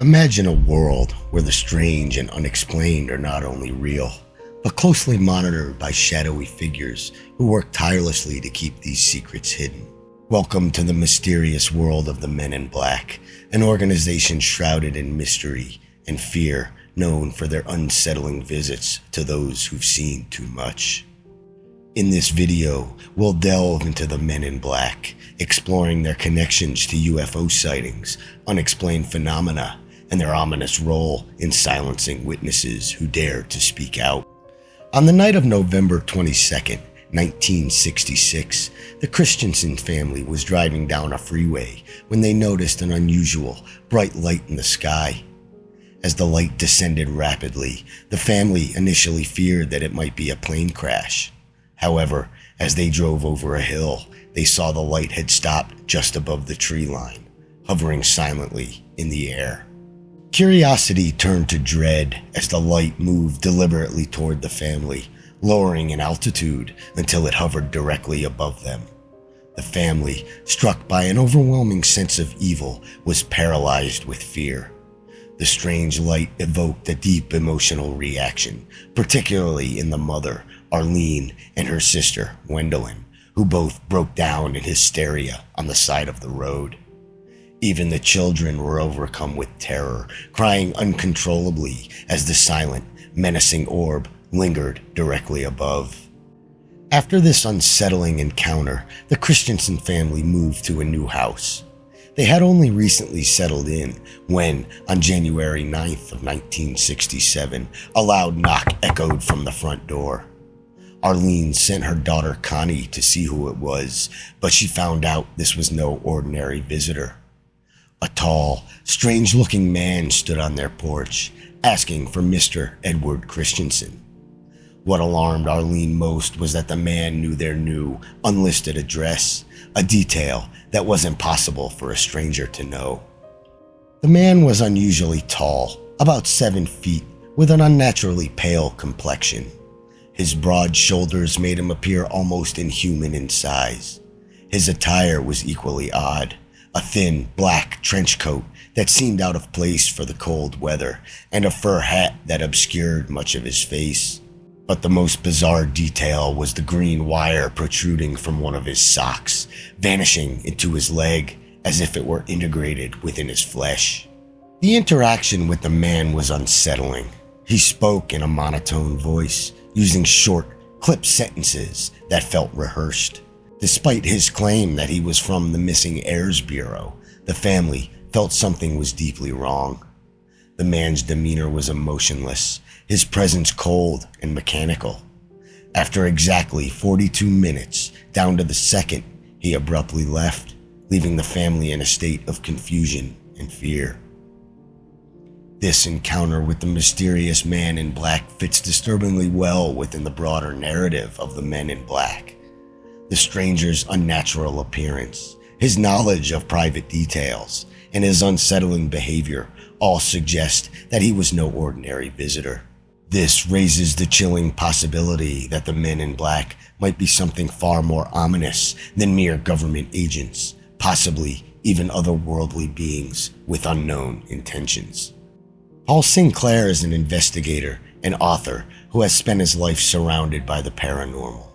Imagine a world where the strange and unexplained are not only real, but closely monitored by shadowy figures who work tirelessly to keep these secrets hidden. Welcome to the mysterious world of the Men in Black, an organization shrouded in mystery and fear, known for their unsettling visits to those who've seen too much. In this video, we'll delve into the Men in Black, exploring their connections to UFO sightings, unexplained phenomena, and their ominous role in silencing witnesses who dare to speak out. On the night of November 22nd, 1966, the Christensen family was driving down a freeway when they noticed an unusual, bright light in the sky. As the light descended rapidly, the family initially feared that it might be a plane crash. However, as they drove over a hill, they saw the light had stopped just above the tree line, hovering silently in the air. Curiosity turned to dread as the light moved deliberately toward the family, lowering in altitude until it hovered directly above them. The family, struck by an overwhelming sense of evil, was paralyzed with fear. The strange light evoked a deep emotional reaction, particularly in the mother, Arlene, and her sister, Gwendolyn, who both broke down in hysteria on the side of the road. Even the children were overcome with terror, crying uncontrollably as the silent, menacing orb lingered directly above. After this unsettling encounter, the Christensen family moved to a new house. They had only recently settled in when, on January 9th of 1967, a loud knock echoed from the front door. Arlene sent her daughter Connie to see who it was, but she found out this was no ordinary visitor. A tall, strange-looking man stood on their porch, asking for Mr. Edward Christensen. What alarmed Arlene most was that the man knew their new, unlisted address, a detail that wasn't possible for a stranger to know. The man was unusually tall, about 7 feet, with an unnaturally pale complexion. His broad shoulders made him appear almost inhuman in size. His attire was equally odd. A thin, black trench coat that seemed out of place for the cold weather, and a fur hat that obscured much of his face. But the most bizarre detail was the green wire protruding from one of his socks, vanishing into his leg as if it were integrated within his flesh. The interaction with the man was unsettling. He spoke in a monotone voice, using short, clipped sentences that felt rehearsed. Despite his claim that he was from the Missing Heirs Bureau, the family felt something was deeply wrong. The man's demeanor was emotionless, his presence cold and mechanical. After exactly 42 minutes, down to the second, he abruptly left, leaving the family in a state of confusion and fear. This encounter with the mysterious man in black fits disturbingly well within the broader narrative of the Men in Black. The stranger's unnatural appearance, his knowledge of private details, and his unsettling behavior all suggest that he was no ordinary visitor. This raises the chilling possibility that the Men in Black might be something far more ominous than mere government agents, possibly even otherworldly beings with unknown intentions. Paul Sinclair is an investigator and author who has spent his life surrounded by the paranormal.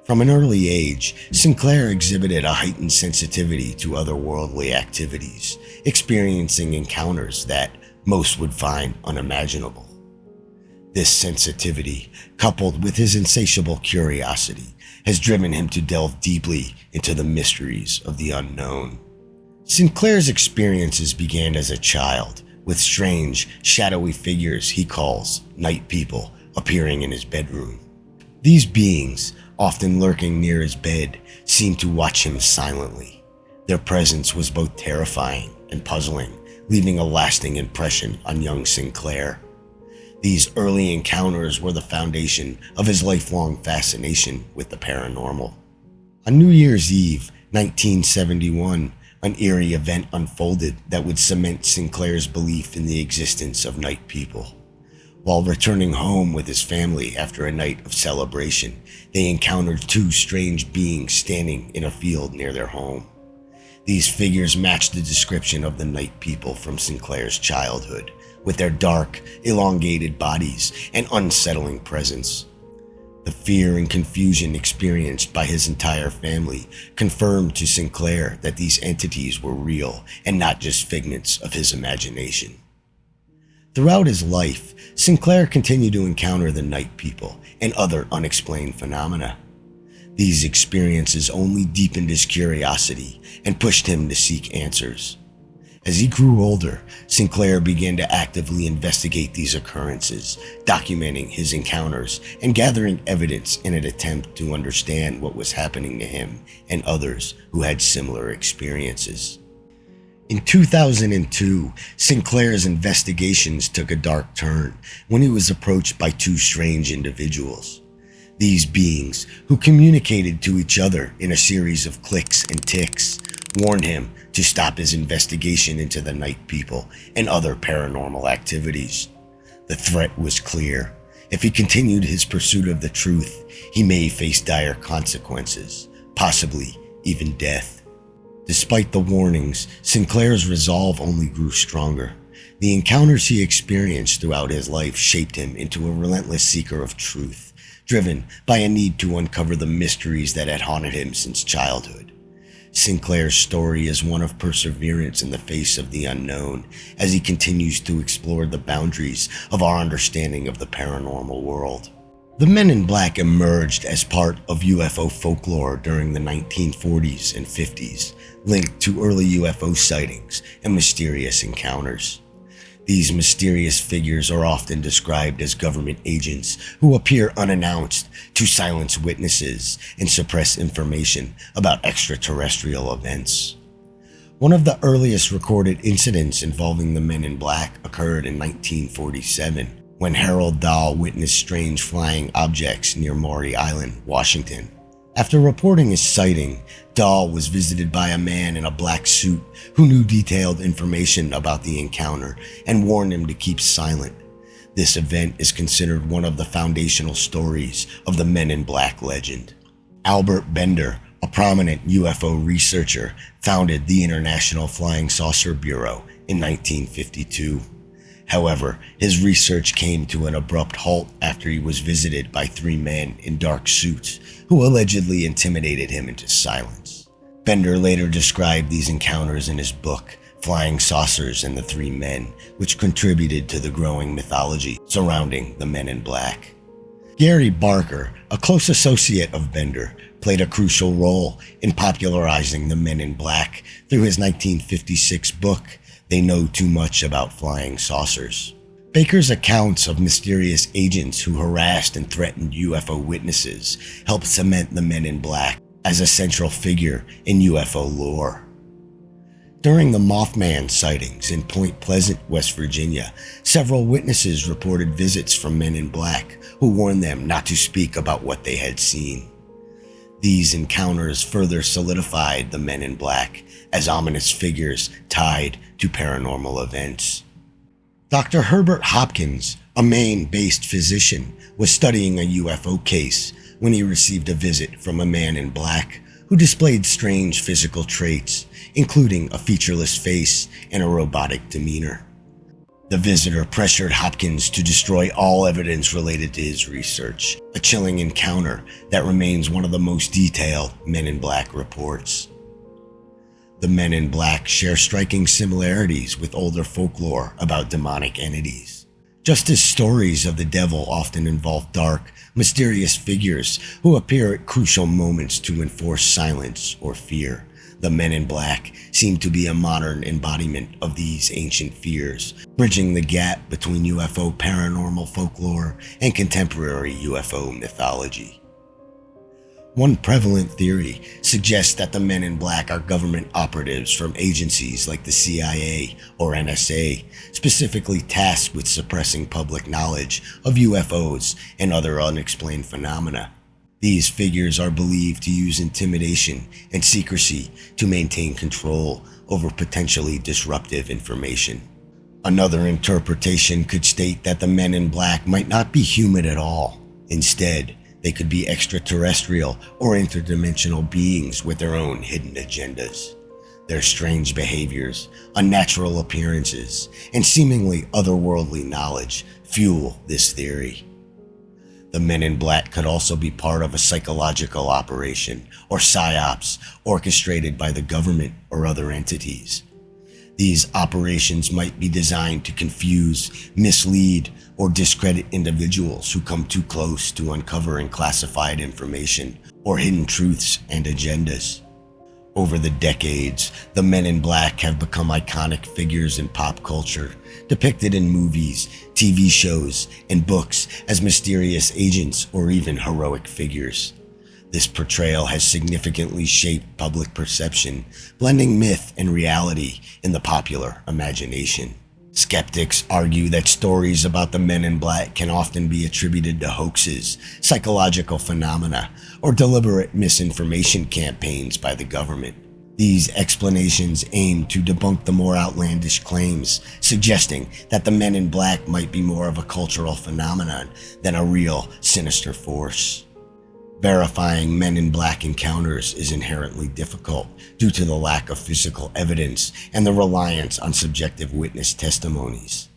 From an early age, Sinclair exhibited a heightened sensitivity to otherworldly activities, experiencing encounters that most would find unimaginable. This sensitivity, coupled with his insatiable curiosity, has driven him to delve deeply into the mysteries of the unknown. Sinclair's experiences began as a child, with strange, shadowy figures he calls night people appearing in his bedroom. These beings, often lurking near his bed, seemed to watch him silently. Their presence was both terrifying and puzzling, leaving a lasting impression on young Sinclair. These early encounters were the foundation of his lifelong fascination with the paranormal. On New Year's Eve, 1971, an eerie event unfolded that would cement Sinclair's belief in the existence of night people. While returning home with his family after a night of celebration, they encountered two strange beings standing in a field near their home. These figures match the description of the night people from Sinclair's childhood, with their dark, elongated bodies and unsettling presence. The fear and confusion experienced by his entire family confirmed to Sinclair that these entities were real and not just figments of his imagination. Throughout his life, Sinclair continued to encounter the night people and other unexplained phenomena. These experiences only deepened his curiosity and pushed him to seek answers. As he grew older, Sinclair began to actively investigate these occurrences, documenting his encounters and gathering evidence in an attempt to understand what was happening to him and others who had similar experiences. In 2002, Sinclair's investigations took a dark turn when he was approached by two strange individuals. These beings, who communicated to each other in a series of clicks and ticks, warned him to stop his investigation into the night people and other paranormal activities. The threat was clear. If he continued his pursuit of the truth, he may face dire consequences, possibly even death. Despite the warnings, Sinclair's resolve only grew stronger. The encounters he experienced throughout his life shaped him into a relentless seeker of truth, driven by a need to uncover the mysteries that had haunted him since childhood. Sinclair's story is one of perseverance in the face of the unknown as he continues to explore the boundaries of our understanding of the paranormal world. The Men in Black emerged as part of UFO folklore during the 1940s and 50s, linked to early UFO sightings and mysterious encounters. These mysterious figures are often described as government agents who appear unannounced to silence witnesses and suppress information about extraterrestrial events. One of the earliest recorded incidents involving the Men in Black occurred in 1947, when Harold Dahl witnessed strange flying objects near Maury Island, Washington. After reporting his sighting, Dahl was visited by a man in a black suit who knew detailed information about the encounter and warned him to keep silent. This event is considered one of the foundational stories of the Men in Black legend. Albert Bender, a prominent UFO researcher, founded the International Flying Saucer Bureau in 1952. However, his research came to an abrupt halt after he was visited by three men in dark suits who allegedly intimidated him into silence. Bender later described these encounters in his book, Flying Saucers and the Three Men, which contributed to the growing mythology surrounding the Men in Black. Gary Barker, a close associate of Bender, played a crucial role in popularizing the Men in Black through his 1956 book, They Know Too Much About Flying Saucers. Baker's accounts of mysterious agents who harassed and threatened UFO witnesses helped cement the Men in Black as a central figure in UFO lore. During the Mothman sightings in Point Pleasant, West Virginia, several witnesses reported visits from Men in Black who warned them not to speak about what they had seen. These encounters further solidified the Men in Black as ominous figures tied to paranormal events. Dr. Herbert Hopkins, a Maine-based physician, was studying a UFO case when he received a visit from a man in black who displayed strange physical traits, including a featureless face and a robotic demeanor. The visitor pressured Hopkins to destroy all evidence related to his research, a chilling encounter that remains one of the most detailed Men in Black reports. The Men in Black share striking similarities with older folklore about demonic entities. Just as stories of the devil often involve dark, mysterious figures who appear at crucial moments to enforce silence or fear, the Men in Black seem to be a modern embodiment of these ancient fears, bridging the gap between UFO paranormal folklore and contemporary UFO mythology. One prevalent theory suggests that the Men in Black are government operatives from agencies like the CIA or NSA, specifically tasked with suppressing public knowledge of UFOs and other unexplained phenomena. These figures are believed to use intimidation and secrecy to maintain control over potentially disruptive information. Another interpretation could state that the Men in Black might not be human at all. Instead, they could be extraterrestrial or interdimensional beings with their own hidden agendas. Their strange behaviors, unnatural appearances, and seemingly otherworldly knowledge fuel this theory. The Men in Black could also be part of a psychological operation or psyops orchestrated by the government or other entities. These operations might be designed to confuse, mislead, or discredit individuals who come too close to uncovering classified information or hidden truths and agendas. Over the decades, the Men in Black have become iconic figures in pop culture, depicted in movies, TV shows, and books as mysterious agents or even heroic figures. This portrayal has significantly shaped public perception, blending myth and reality in the popular imagination. Skeptics argue that stories about the Men in Black can often be attributed to hoaxes, psychological phenomena, or deliberate misinformation campaigns by the government. These explanations aim to debunk the more outlandish claims, suggesting that the Men in Black might be more of a cultural phenomenon than a real, sinister force. Verifying Men in Black encounters is inherently difficult due to the lack of physical evidence and the reliance on subjective witness testimonies.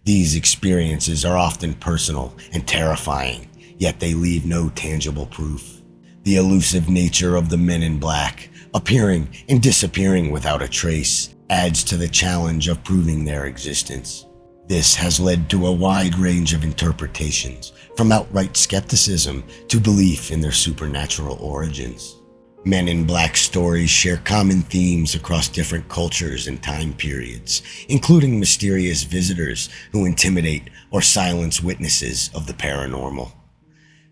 These experiences are often personal and terrifying, yet they leave no tangible proof. The elusive nature of the Men in Black, appearing and disappearing without a trace, adds to the challenge of proving their existence. This has led to a wide range of interpretations, from outright skepticism to belief in their supernatural origins. Men in Black stories share common themes across different cultures and time periods, including mysterious visitors who intimidate or silence witnesses of the paranormal.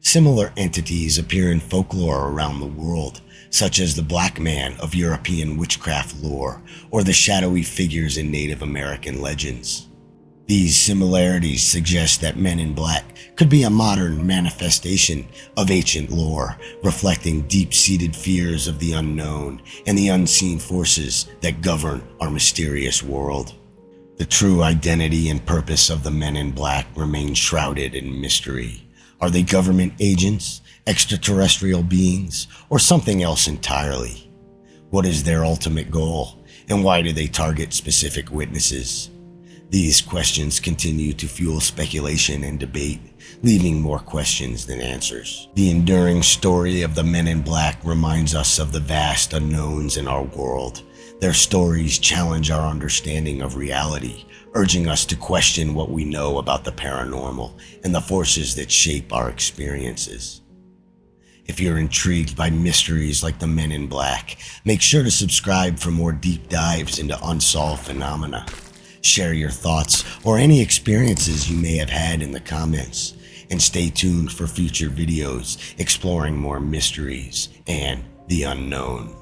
Similar entities appear in folklore around the world, such as the Black Man of European witchcraft lore or the shadowy figures in Native American legends. These similarities suggest that Men in Black could be a modern manifestation of ancient lore, reflecting deep-seated fears of the unknown and the unseen forces that govern our mysterious world. The true identity and purpose of the Men in Black remain shrouded in mystery. Are they government agents, extraterrestrial beings, or something else entirely? What is their ultimate goal, and why do they target specific witnesses? These questions continue to fuel speculation and debate, leaving more questions than answers. The enduring story of the Men in Black reminds us of the vast unknowns in our world. Their stories challenge our understanding of reality, urging us to question what we know about the paranormal and the forces that shape our experiences. If you're intrigued by mysteries like the Men in Black, make sure to subscribe for more deep dives into unsolved phenomena. Share your thoughts or any experiences you may have had in the comments, and stay tuned for future videos exploring more mysteries and the unknown.